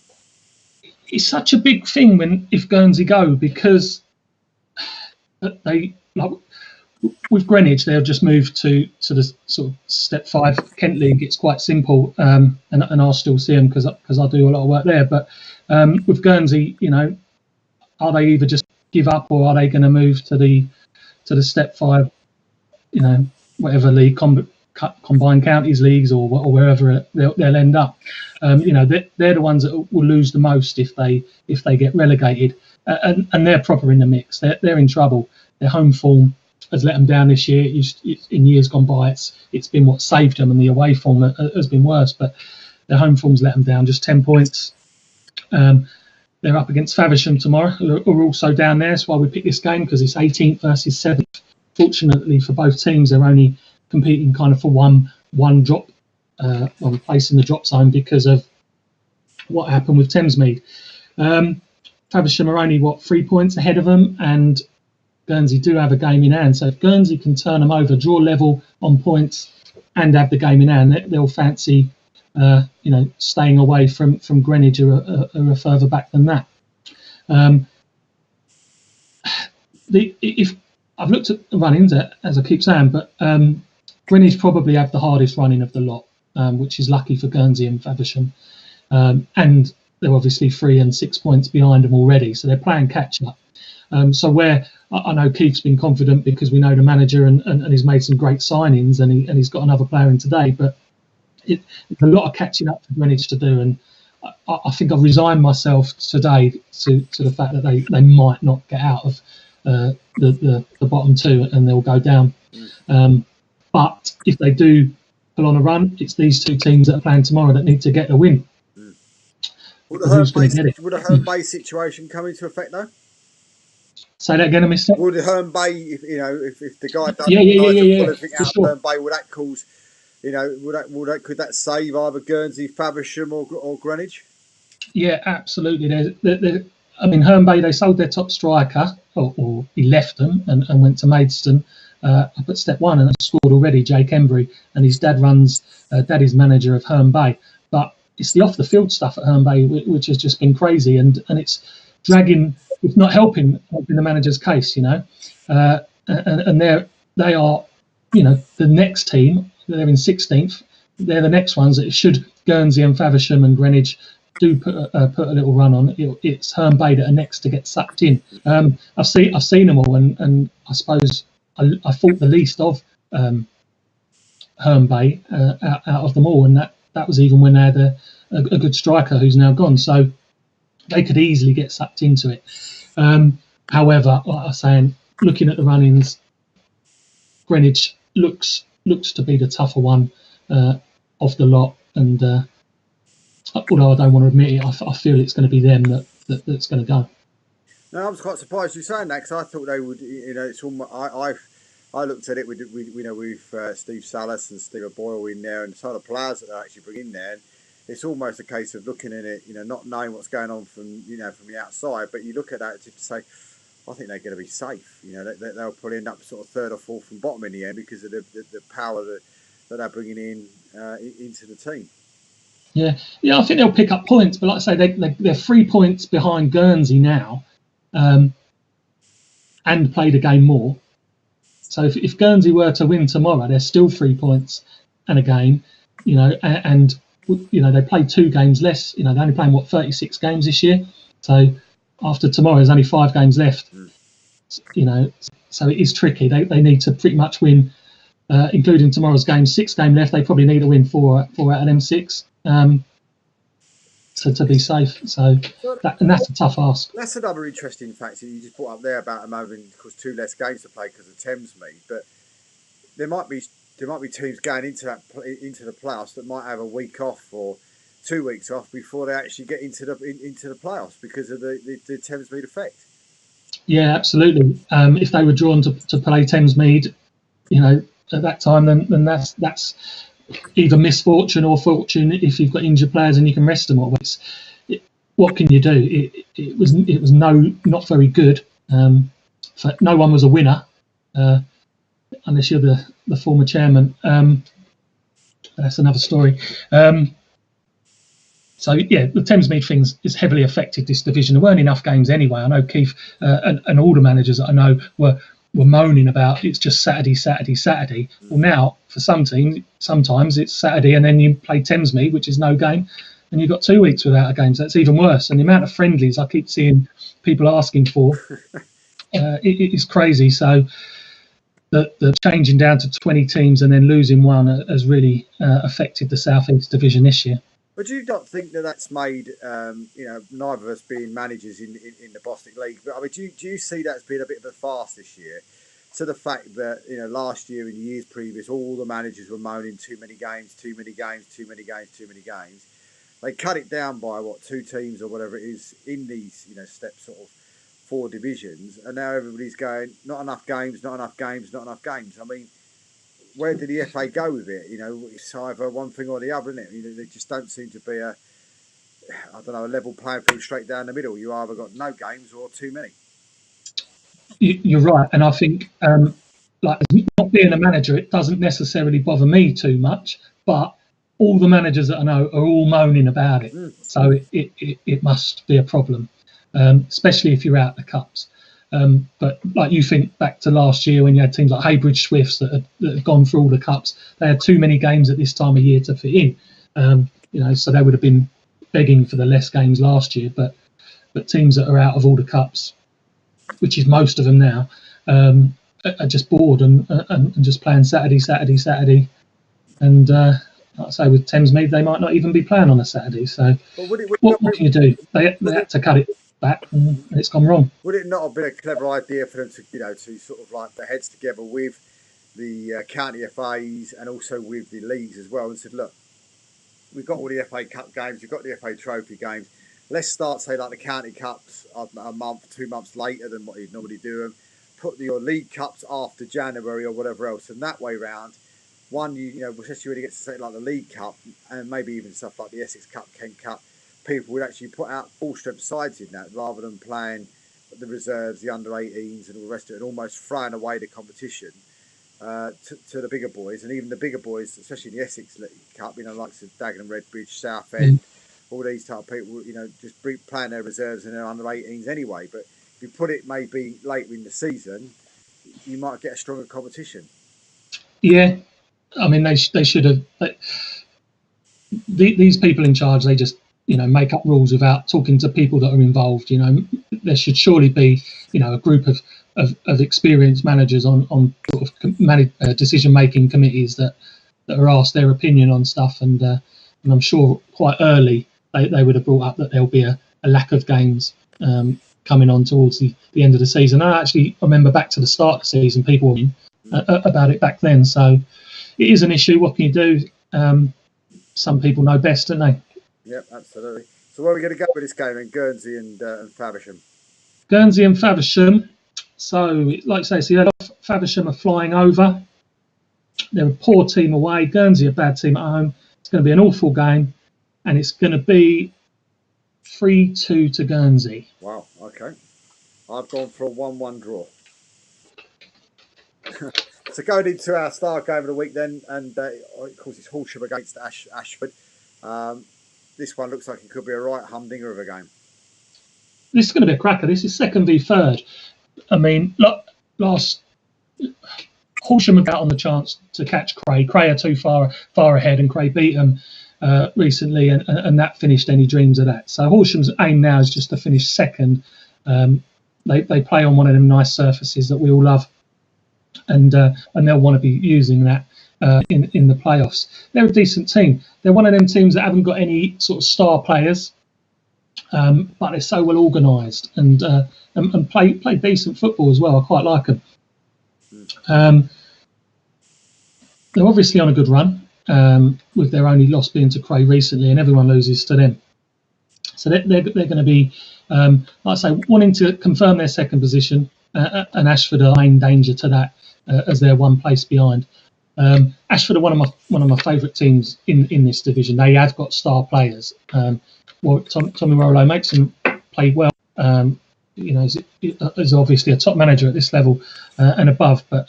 It's such a big thing if Guernsey go, because they, like, with Greenwich, they'll just move to the sort of step 5 Kent League. It's quite simple, and I'll still see them because I do a lot of work there. But with Guernsey, are they either just give up, or are they going to move to the step 5, whatever league, combined counties leagues, or wherever they'll end up? They're the ones that will lose the most if they get relegated, and they're proper in the mix. They're in trouble. Their home form has let them down this year. In years gone by, it's been what saved them, and the away form has been worse. But their home form's let them down, just 10 points. They're up against Faversham tomorrow, who are also down there. That's why we picked this game, because it's 18th versus 7th. Fortunately for both teams, they're only competing kind of for one drop, one place in the drop zone because of what happened with Thamesmead. Faversham are only 3 points ahead of them, and Guernsey do have a game in hand. So if Guernsey can turn them over, draw level on points, and have the game in hand, they'll fancy staying away from Greenwich, who are further back than that. If I've looked at the run-ins, as I keep saying, but Greenwich probably have the hardest running of the lot, which is lucky for Guernsey and Faversham. And they're obviously 3 and 6 points behind them already, so they're playing catch-up. So where I know Keith's been confident because we know the manager and he's made some great signings, and he's got another player in today, but it's a lot of catching up for Greenwich to do, and I think I've resigned myself today to the fact that they might not get out of the bottom 2 and they'll go down. But if they do pull on a run, it's these 2 teams that are playing tomorrow that need to get a win. Would a Herne Bay situation come into effect though? Say that again, I missed it. Would Herne Bay, if the guy doesn't pull everything out of Herne Bay, would that cause, could that save either Guernsey, Faversham, or Greenwich? Yeah, absolutely. Herne Bay, they sold their top striker, or he left them and went to Maidstone. up at step one and has scored already, Jake Embry, and his dad is manager of Herne Bay. But it's the off the field stuff at Herne Bay which has just been crazy, and it's dragging, it's not helping the manager's case, and they are, the next team. They're in 16th. They're the next ones that should Guernsey and Faversham and Greenwich do put a little run on. It's Herne Bay that are next to get sucked in. I've seen them all, and I suppose I thought the least of Herne Bay out of them all, and that was even when they had a good striker who's now gone. So they could easily get sucked into it. However, like I was saying, looking at the run-ins, Greenwich looks to be the tougher one of the lot, and although I don't want to admit it, I feel it's going to be them that's going to go. No, I was quite surprised you saying that, because I thought they would. It's almost, I looked at it with Steve Salas and Steve Boyle in there, and some of the players that they actually bring in there. And it's almost a case of looking at it, not knowing what's going on from the outside, but you look at that to say, I think they're going to be safe. They'll probably end up sort of third or fourth from bottom in the end because of the power that they're bringing in into the team. Yeah, I think they'll pick up points, but like I say, they're 3 points behind Guernsey now, and played a game more. So if Guernsey were to win tomorrow, they're still 3 points and a game, and they played 2 games less. They're only playing 36 games this year. So after tomorrow, there's only 5 games left. So it is tricky. They need to pretty much win, including tomorrow's game. 6 games left. They probably need to win 4 out of them 6 to be safe. So that's a tough ask. That's another interesting fact that you just brought up there about them having, of course, 2 less games to play because of Thamesmead. But there might be teams going into the playoffs that might have a week off or 2 weeks off before they actually get into the playoffs because of the Thamesmead effect. Yeah, absolutely. If they were drawn to play Thamesmead, at that time, then that's either misfortune or fortune if you've got injured players and you can rest them all. What can you do? It was not very good. No one was a winner, unless you're the former chairman. That's another story. So yeah, the Thamesmead thing is heavily affected this division. There weren't enough games anyway. I know Keith and all the managers that I know were moaning about it's just Saturday. Well, now for some teams, sometimes it's Saturday and then you play Thamesmead, which is no game, and you've got 2 weeks without a game. So that's even worse. And the amount of friendlies I keep seeing people asking for, it is crazy. So the changing down to 20 teams and then losing one has really affected the South East division this year. But do you not think that's made, neither of us being managers in the Boston League, but I mean, do you see that's been a bit of a farce this year? To the fact that, last year and the years previous, all the managers were moaning too many games. They cut it down by 2 teams or whatever it is in these, step sort of 4 divisions, and now everybody's going, not enough games. I mean, where did the FA go with it? It's either one thing or the other, isn't it? They just don't seem to be a level playing field straight down the middle. You either got no games or too many. You're right, and I think not being a manager, it doesn't necessarily bother me too much, but all the managers that I know are all moaning about it. So it must be a problem, especially if you're out the cups. But like you think back to last year when you had teams like Heybridge Swifts that had gone through all the cups, they had too many games at this time of year to fit in. So they would have been begging for the less games last year. But teams that are out of all the cups, which is most of them now, are just bored and just playing Saturday. And like I say, with Thamesmead, they might not even be playing on a Saturday. So what can you do? They had to cut it back, and it's gone wrong. Would it not have been a clever idea for them to sort of like put heads together with the county FAs and also with the leagues as well, and said, look, we've got all the FA Cup games, we've got the FA Trophy games. Let's start, say, like the county cups a month, 2 months later than what you'd normally do them. Put your league cups after January or whatever else, and that way round, one, especially when you get to say like the League Cup and maybe even stuff like the Essex Cup, Kent Cup, people would actually put out full strength sides in that rather than playing the reserves, the under 18s and all the rest of it, and almost throwing away the competition to the bigger boys, and even the bigger boys, especially in the Essex Cup, like Dagenham, Redbridge, Southend, all these type of people, just playing their reserves and their under 18s anyway. But if you put it maybe later in the season, you might get a stronger competition. Yeah, I mean they should have. These people in charge, they just make up rules without talking to people that are involved. There should surely be a group of experienced managers on sort of decision making committees that are asked their opinion on stuff, and I'm sure quite early they would have brought up that there'll be a lack of games coming on towards the end of the season. I actually remember back to the start of the season, people were about it back then. So it is an issue. What can you do? Some people know best, don't they? Yep, absolutely. So where are we going to go with this game then? Guernsey and Faversham? Guernsey and Faversham. So, like I say, Faversham are flying over. They're a poor team away. Guernsey a bad team at home. It's going to be an awful game, and it's going to be 3-2 to Guernsey. Wow, okay. I've gone for a 1-1 draw. So going into our star game of the week then, and of course it's Horsham against Ashford. This one looks like it could be a right humdinger of a game. This is going to be a cracker. This is second v third. I mean, last Horsham have got on the chance to catch Cray. Cray are too far ahead, and Cray beat them recently, and that finished any dreams of that. So Horsham's aim now is just to finish second. They play on one of them nice surfaces that we all love, and they'll want to be using that in the playoffs. They're a decent team. They're one of them teams that haven't got any sort of star players, but they're so well organised and play decent football as well. I quite like them. They're obviously on a good run, with their only loss being to Cray recently, and everyone loses to them. So they're going to be, like I say, wanting to confirm their second position, and Ashford are in danger to that as they're one place behind. Ashford are one of my favourite teams in this division. They have got star players. Tommy Rollo makes them play well. He's obviously a top manager at this level and above, but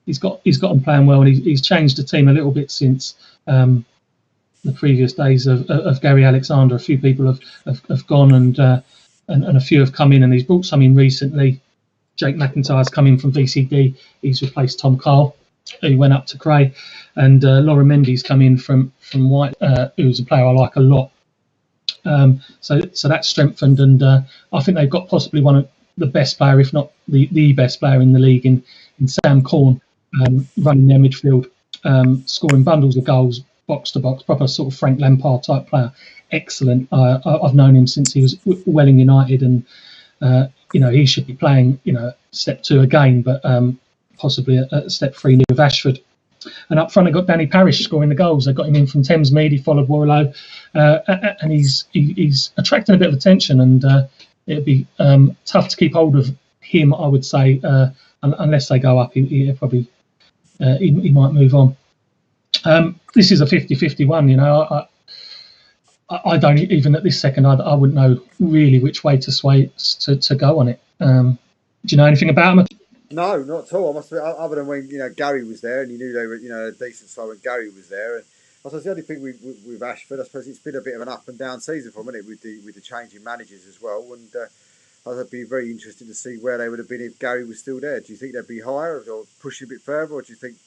he's got them playing well, and he's changed the team a little bit since the previous days of Gary Alexander. A few people have gone, and a few have come in, and he's brought some in recently. Jake McIntyre's come in from VCD. He's replaced Tom Carl, who went up to Cray, and Laura Mendy's come in from White, who's a player I like a lot. So that's strengthened, and I think they've got possibly one of the best player, if not the best player in the league, in Sam Corn, running their midfield, scoring bundles of goals, box to box, proper sort of Frank Lampard type player. Excellent. I've known him since he was Welling United, and he should be playing step 2 again, but possibly at step 3 with Ashford. And up front, they got Danny Parish scoring the goals. They got him in from Thamesmead. He followed Warlow, and he's attracting a bit of attention. And it'd be tough to keep hold of him, I would say, unless they go up. He probably he might move on. This is a 50-50 one. I don't even at this second. I wouldn't know really which way to sway to go on it. Do you know anything about him? No, not at all. I must admit, other than when Gary was there, and you knew they were a decent side when Gary was there. And I suppose the only thing with Ashford, I suppose it's been a bit of an up and down season for them, isn't it, with the changing managers as well. And I'd be very interested to see where they would have been if Gary was still there. Do you think they'd be higher or pushing a bit further, or do you think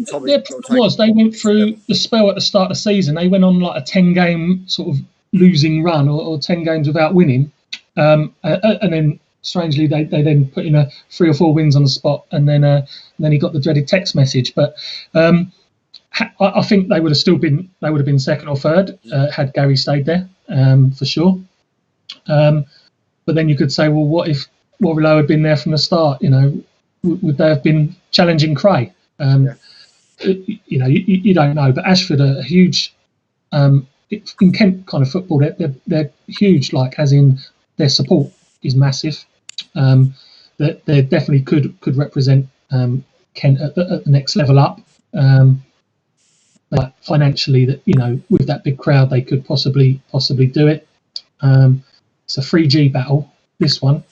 Tommy? Their problem was they went through the spell at the start of the season. They went on like a 10-game sort of losing run, or 10 games without winning, and then. Strangely, they then put in 3 or 4 wins on the spot, and then he got the dreaded text message. But I think they would have been second or third had Gary stayed there, for sure. But then you could say, well, what if Warlow had been there from the start? Would they have been challenging Cray? You don't know. But Ashford are huge in Kent kind of football. They're huge, like as in their support is massive. That they definitely could represent Kent at the next level up. But financially, that with that big crowd, they could possibly do it. It's a 3G battle. This one,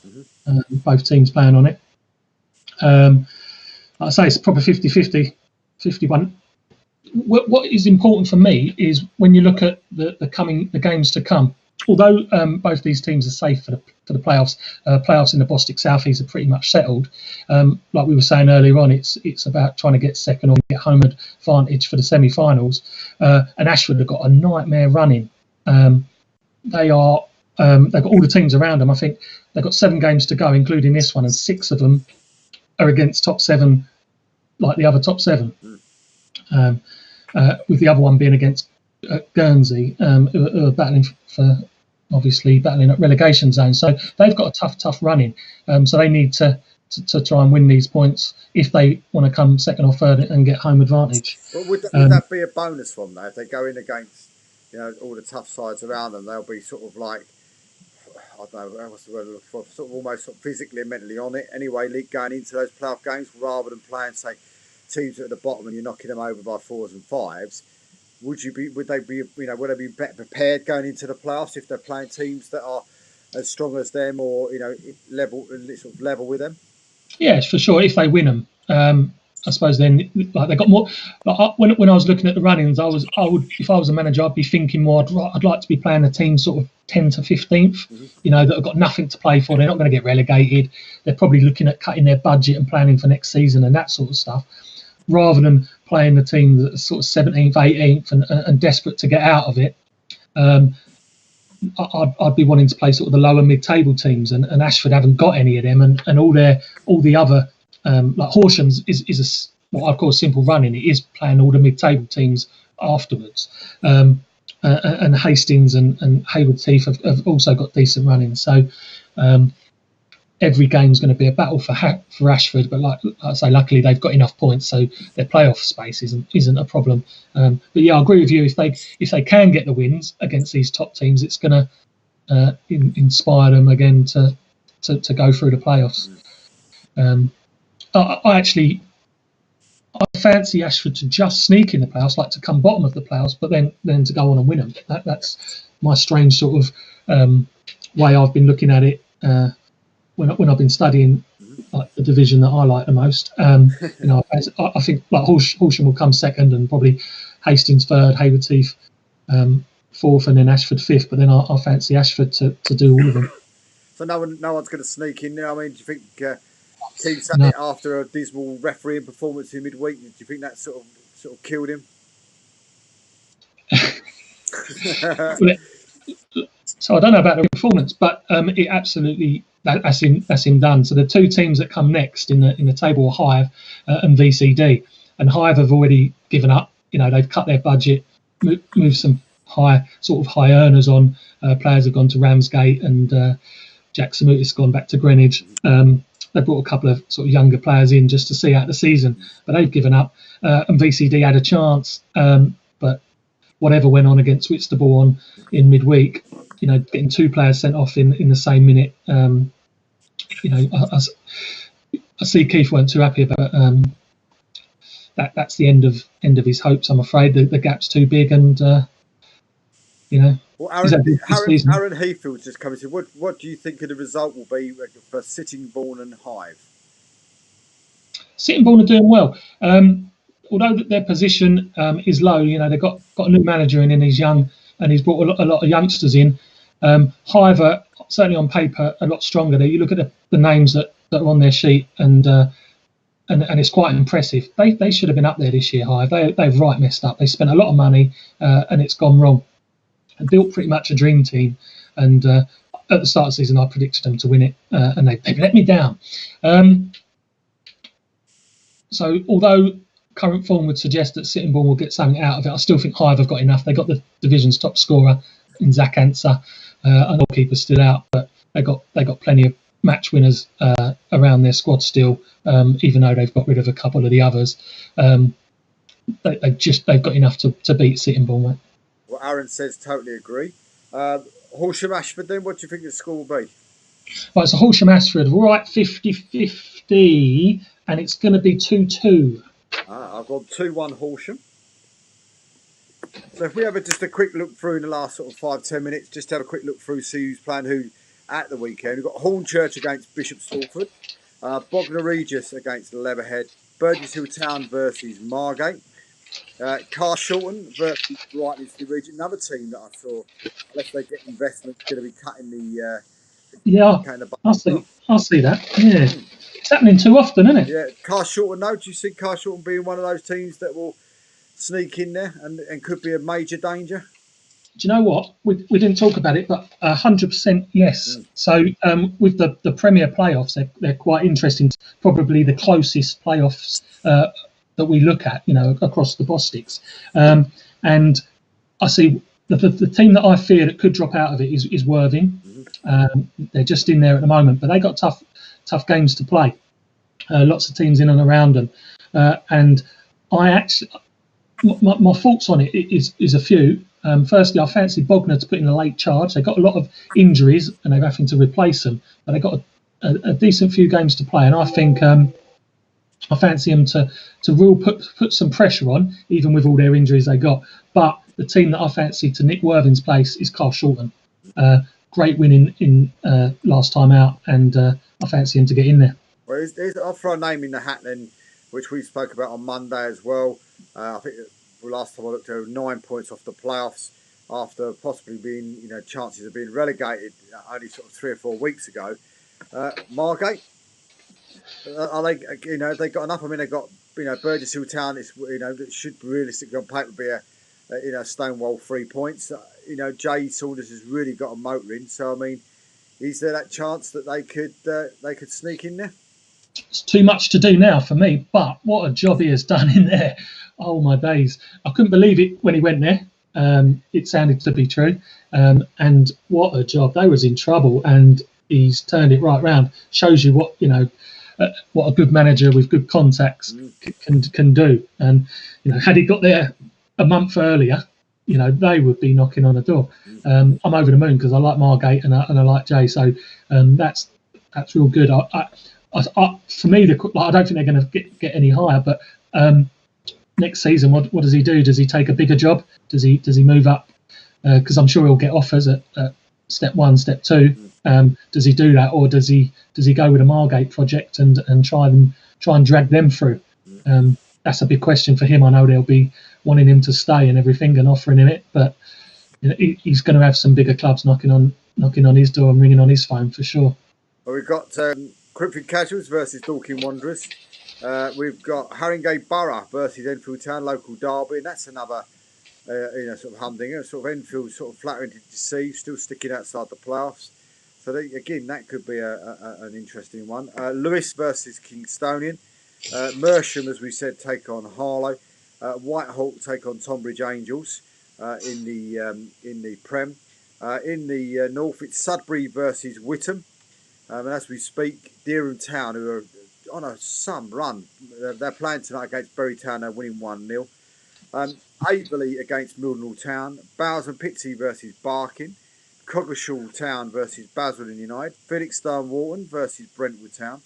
both teams playing on it. I say it's proper 50-50, 51. What is important for me is when you look at the games to come. Although both these teams are safe for the playoffs, playoffs in the Bostik Southeast are pretty much settled. Like we were saying earlier on, it's about trying to get second or get home advantage for the semi-finals. And Ashford have got a nightmare running. They've got all the teams around them. I think they've got 7 games to go, including this one, and 6 of them are against top 7, like the other top 7. With the other one being against Guernsey, who are battling at relegation zone. So they've got a tough running. So they need to try and win these points if they want to come second or third and get home advantage. But would that be a bonus for them, though, if they go in against all the tough sides around them? They'll be sort of like, I don't know what's the word I'm looking for, sort of almost physically and mentally on it anyway, going into those playoff games, rather than playing, say, teams at the bottom and you're knocking them over by 4s and 5s. Would they be better prepared going into the playoffs if they're playing teams that are as strong as them, or level with them? Yes, for sure. If they win them, I suppose then like they got more. Like when I was looking at the runnings, I would if I was a manager, I'd be thinking more. I'd like to be playing a team sort of 10 to 15th. That have got nothing to play for. They're not going to get relegated. They're probably looking at cutting their budget and planning for next season and that sort of stuff, rather than playing the team that's sort of 17th, 18th and desperate to get out of it. I'd be wanting to play sort of the lower mid-table teams, and Ashford haven't got any of them, and all the other like Horsham's is what I call simple running. It is playing all the mid-table teams afterwards, and Hastings and Hayward Heath have also got decent running. So every game's going to be a battle for Ashford, but like I say, luckily they've got enough points, so their playoff space isn't a problem. But yeah, I agree with you. If they can get the wins against these top teams, it's going to inspire them again to go through the playoffs. I fancy Ashford to just sneak in the playoffs, like to come bottom of the playoffs, but then to go on and win them. That's my strange sort of way I've been looking at it. When I've been studying like the division that I like the most, I think like Horsham will come second, and probably Hastings third, Hayward Heath fourth, and then Ashford fifth. But then I fancy Ashford to do all of them. So no one's going to sneak in now. I mean, do you think Team Sunday after a dismal refereeing performance in midweek? Do you think that sort of killed him? So I don't know about the performance, but it absolutely that's him done. So the 2 teams that come next in the table are Hive and VCD, and Hive have already given up. They've cut their budget, moved some high earners on. Players have gone to Ramsgate, and Jack Samutis has gone back to Greenwich. They brought a couple of sort of younger players in just to see out the season, but they've given up. And VCD had a chance, but whatever went on against Whitstable in midweek, getting 2 players sent off in the same minute. I see Keith weren't too happy about that's the end of his hopes. I'm afraid the gap's too big, and Well, Aaron Heathfield's just coming to. What do you think of the result will be for Sittingbourne and Hive? Sittingbourne are doing well. Although their position is low, they've got a new manager in, and he's young, and he's brought a lot of youngsters in. Hive are certainly on paper a lot stronger. You look at the names that are on their sheet, and it's quite impressive. They should have been up there this year. Hive, they've right messed up. They spent a lot of money, and it's gone wrong. And built pretty much a dream team, and at the start of the season I predicted them to win it, and they've let me down. So although current form would suggest that Sittingbourne will get something out of it, I still think Hive have got enough. They got the division's top scorer in Zach Answer, and goalkeeper's still out, but they got plenty of match winners around their squad still, even though they've got rid of a couple of the others. They've got enough to beat Sittingbourne. Mate. Well, Aaron says totally agree. Horsham Ashford, then, what do you think the score will be? Right, so Horsham Ashford, right, 50-50, and it's going to be 2-2. I've got 2-1 Horsham. So if we have just a quick look through in the last sort of 5-10 minutes, just have a quick look through, see who's playing who at the weekend. We've got Hornchurch against Bishop Stortford, Bognor Regis against Leatherhead, Burgess Hill Town versus Margate. Carshalton versus Brightlingsea Region. Another team that I saw, unless they get investment, going to be cutting Yeah, cutting the I budget as see. well. I see that. Yeah, it's happening too often, isn't it? Yeah, Carshalton. No, do you see Carshalton being one of those teams that will sneak in there and could be a major danger? Do you know what? We didn't talk about it, but 100% yes. Mm. So with the Premier playoffs, they're quite interesting. Probably the closest playoffs that we look at, across the Bostics. And I see the team that I fear that could drop out of it is Worthing. They're just in there at the moment, but they got tough games to play. Lots of teams in and around them, and I actually my thoughts on it is a few. Firstly, I fancy Bognor to put in a late charge. They've got a lot of injuries and they're having to replace them, but they've got a decent few games to play, and I think I fancy them to real put some pressure on, even with all their injuries they got. But the team that I fancy to nick Worthing's place is Carshalton. Great win in last time out, and I fancy him to get in there. Well, I'll throw a name in the hat then, which we spoke about on Monday as well. I think the last time I looked, there were 9 points off the playoffs after possibly being, chances of being relegated only sort of 3 or 4 weeks ago. Margate, are they? They got enough. I mean, they got Burgess Hill Town. It's that should realistically on paper be a Stonewall 3 points. Jay Saunders has really got a motor in. So I mean, is there that chance that they could sneak in there? It's too much to do now for me, but what a job he has done in there. Oh, my days. I couldn't believe it when he went there. It sounded to be true. And what a job. They was in trouble, and he's turned it right round. Shows you what, what a good manager with good contacts can do. And, had he got there a month earlier, they would be knocking on the door. I'm over the moon because I like Margate and I like Jay. So that's real good. For me, I don't think they're going to get any higher. But next season, what does he do? Does he take a bigger job? Does he move up? Because I'm sure he'll get offers at step 1, step 2. Does he do that, or does he go with a Margate project and try and drag them through? That's a big question for him. I know they'll be wanting him to stay and everything and offering him it, but he's going to have some bigger clubs knocking on his door and ringing on his phone for sure. Well, we've got Crimpton Casuals versus Dorking Wanderers. We've got Haringey Borough versus Enfield Town, local derby, and that's another sort of humdinger. Sort of Enfield sort of flattering to deceive, still sticking outside the playoffs. So again, that could be an interesting one. Lewis versus Kingstonian. Mersham, as we said, take on Harlow. Whitehawk take on Tonbridge Angels in the Prem. In the North, it's Sudbury versus Whittam. And as we speak, Dereham Town, who are on some run, they're playing tonight against Bury Town. They're winning 1-0. Averley against Mildenhall Town. Bowes and Pitsea versus Barking. Coggeshall Town versus Basildon United. Felixstowe Wharton versus Brentwood Town.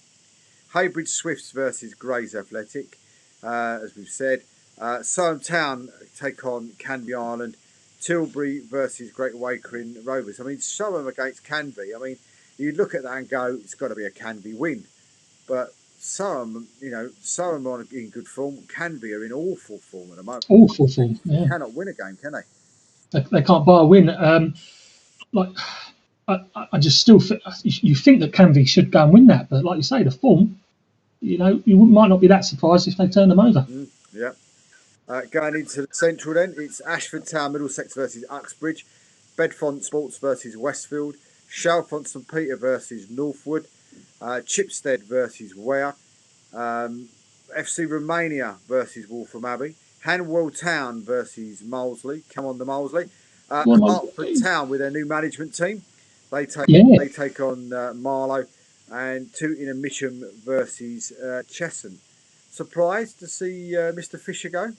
Haybridge Swifts versus Grays Athletic, as we've said. Surham Town take on Canby Island. Tilbury versus Great Wakering Rovers. I mean, Surham against Canby. I mean, you look at that and go, it's got to be a Canby win. But Surham are in good form. Canby are in awful form at the moment. Awful form. Yeah. They cannot win a game, can they? They can't buy a win. I just still you think that Canby should go and win that, but like you say, the form, you might not be that surprised if they turn them over. Yeah. Going into the central then, it's Ashford Town Middlesex versus Uxbridge, Bedfont Sports versus Westfield, Chalfont St Peter versus Northwood, Chipstead versus Ware, FC Romania versus Waltham Abbey, Hanwell Town versus Molesley. Come on, the Molesley. Hertford Town with their new management team. They take on Marlow, and Tooting and Mitcham versus Cheshunt. Surprised to see Mr. Fisher go?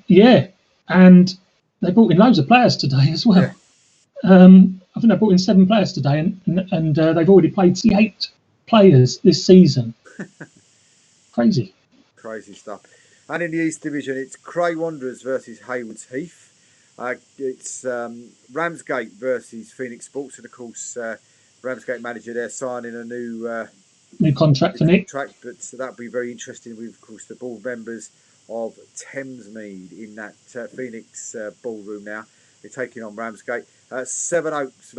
Yeah, and they brought in loads of players today as well. Yeah. I think they brought in 7 players today, and they've already played 8 players this season. Crazy stuff. And in the East Division, it's Cray Wanderers versus Haywards Heath. It's Ramsgate versus Phoenix Sports, and of course, Ramsgate manager there signing a new New contract for Nick. Track, but that'll be very interesting with, of course, the board members of Thamesmead in that Phoenix ballroom now. They're taking on Ramsgate. Seven Oaks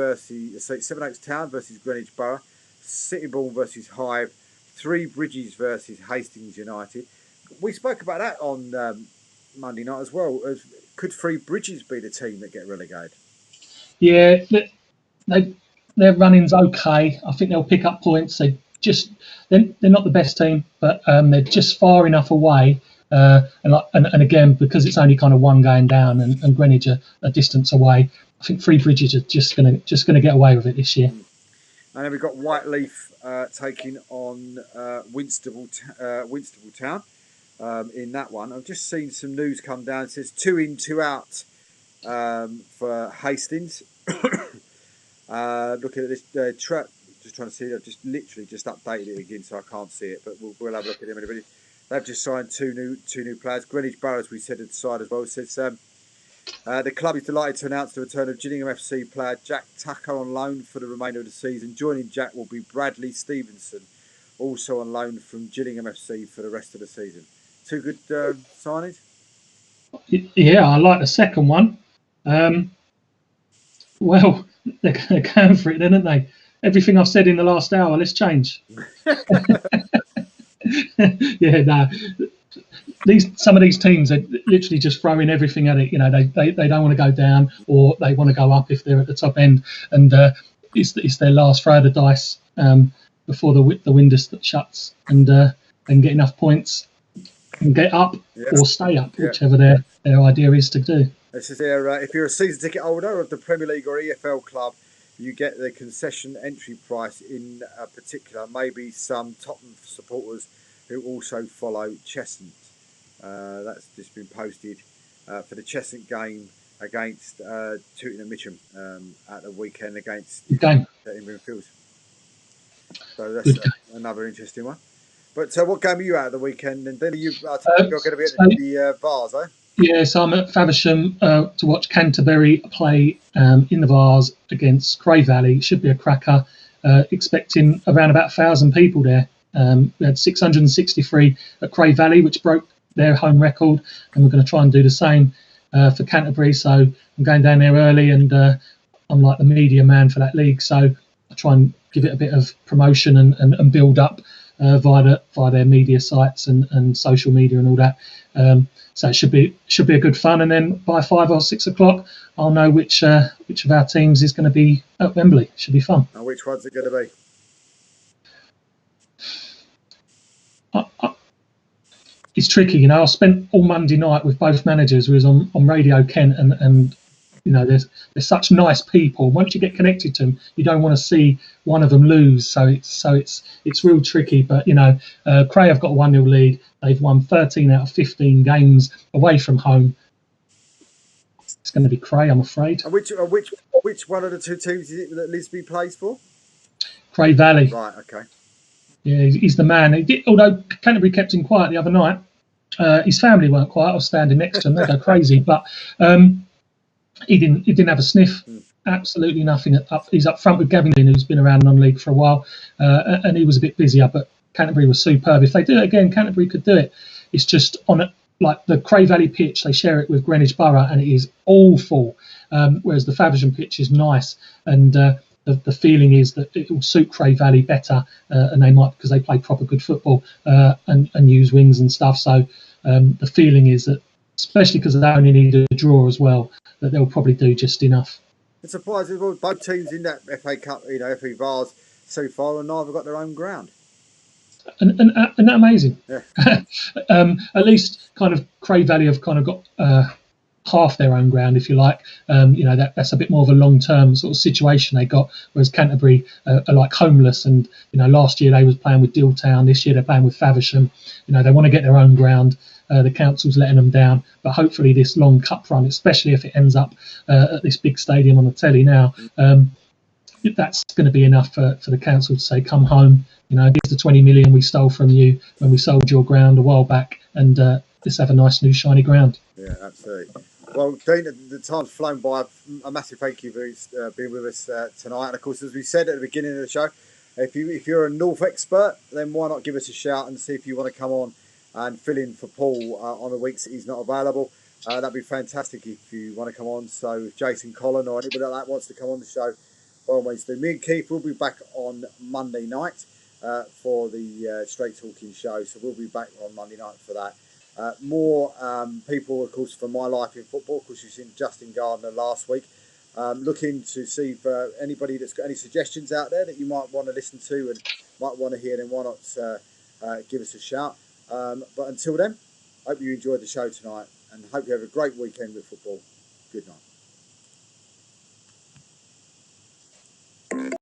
Town versus Greenwich Borough. Sittingbourne versus Hive. Three Bridges versus Hastings United. We spoke about that on Monday night as well. Could Three Bridges be the team that get relegated? Yeah, their running's okay. I think they'll pick up points. They're not the best team, but they're just far enough away. And again, because it's only kind of one going down and Greenwich are a distance away, I think Three Bridges are just gonna get away with it this year. And then we've got Whiteleaf taking on Winstable Town in that one. I've just seen some news come down. It says 2 in, 2 out for Hastings. Looking at this track, just trying to see. I've just literally updated it again, so I can't see it. But we'll have a look at it in a minute. They've just signed two new players. Greenwich Borough, as we said at the side as well, says the club is delighted to announce the return of Gillingham FC player Jack Tucker on loan for the remainder of the season. Joining Jack will be Bradley Stevenson, also on loan from Gillingham FC for the rest of the season. Two good signings. Yeah, I like the second one. Well, they're going for it, then, aren't they? Everything I've said in the last hour, let's change. Yeah, no. Some of these teams are literally just throwing everything at it. You know, they don't want to go down, or they want to go up if they're at the top end, and it's their last throw of the dice before the window shuts, and get enough points and get up or stay up, whichever their idea is to do. This is if you're a season ticket holder of the Premier League or EFL club, you get the concession entry price in particular. Maybe some Tottenham supporters who also follow Cheshunt. That's just been posted for the Cheshunt game against Tooting and Mitcham at the weekend against Inverness Fields. So that's another interesting one. But what game are you at the weekend? And then you're going to be at the Vars, eh? Yeah, so I'm at Faversham to watch Canterbury play in the Vars against Cray Valley. It should be a cracker. Expecting around about 1,000 people there. We had 663 at Cray Valley, which broke their home record, and we're going to try and do the same for Canterbury. So I'm going down there early, and I'm like the media man for that league. So I try and give it a bit of promotion and build up via their media sites and social media and all that. So it should be a good fun, and then by 5 or 6 o'clock, I'll know which of our teams is going to be at Wembley. It should be fun. And which one's it going to be? It's tricky, you know. I spent all Monday night with both managers. We was on Radio Kent, and you know, there's such nice people. Once you get connected to them, you don't want to see one of them lose. So it's real tricky. But you know, Cray have got a 1-0 lead. They've won 13 out of 15 games away from home. It's going to be Cray, I'm afraid. And which one of the two teams is it that Lisby plays for? Cray Valley. Right. Okay. Yeah, he's the man. Although Canterbury kept him quiet the other night, his family weren't quiet. I was standing next to him; they go crazy. But he didn't have a sniff. Absolutely nothing. He's up front with Gavin, who's been around non-league for a while, and he was a bit busier. But Canterbury was superb. If they do it again, Canterbury could do it. It's just on like the Cray Valley pitch. They share it with Greenwich Borough, and it is awful. Whereas the Faversham pitch is nice, and the feeling is that it will suit Cray Valley better, and they might, because they play proper good football and use wings and stuff. So the feeling is that, especially because they only need a draw as well, that they'll probably do just enough. It's surprising, both teams in that FA Cup, FA Vars so far, and neither got their own ground. And that amazing? Yeah. At least kind of Cray Valley have kind of got half their own ground, if you like. That's a bit more of a long-term sort of situation they got, whereas Canterbury are like homeless. And last year they was playing with Deal Town. This year they're playing with Faversham. They want to get their own ground. The council's letting them down, but hopefully this long cup run, especially if it ends up at this big stadium on the telly now, that's going to be enough for the council to say, come home, here's the 20 million we stole from you when we sold your ground a while back, and let's have a nice new shiny ground. Yeah, absolutely. Well, Dean, the time's flown by. A massive thank you for being with us tonight. And of course, as we said at the beginning of the show, if you're a North expert, then why not give us a shout and see if you want to come on and fill in for Paul on the weeks that he's not available. That'd be fantastic if you want to come on. So if Jason Collin or anybody like that wants to come on the show, by all means do. Me and Keith will be back on Monday night for the Straight Talking show. So we'll be back on Monday night for that. More people, of course, from My Life in Football. Of course, you've seen Justin Gardner last week. Looking to see if anybody that's got any suggestions out there that you might want to listen to and might want to hear, then why not give us a shout. But until then, hope you enjoyed the show tonight and hope you have a great weekend with football. Good night.